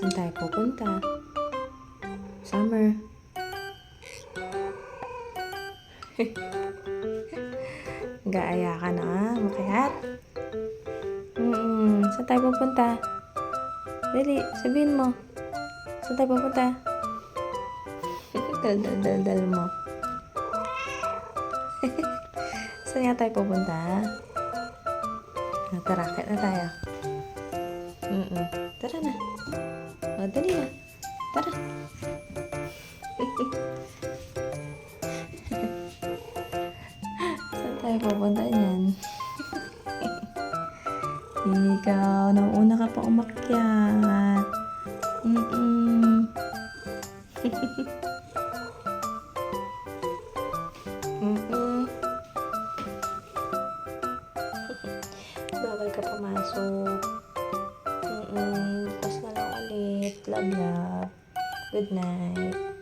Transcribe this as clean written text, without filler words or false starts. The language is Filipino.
Saan tayo pupunta? Summer. Gaaya ka na, makayat. Saan tayo pupunta? Dali, sabihin mo. Saan tayo pupunta? Dal mo. Saan nga tayo pupunta? Tara, kaya na tayo. Tara na. O, dali na. Tara. Saan tayo pupunta niyan? Ikaw, nauna ka pa umakyat. Bawal ka pumasok. Bukas na lang ulit. Love, love. Good night.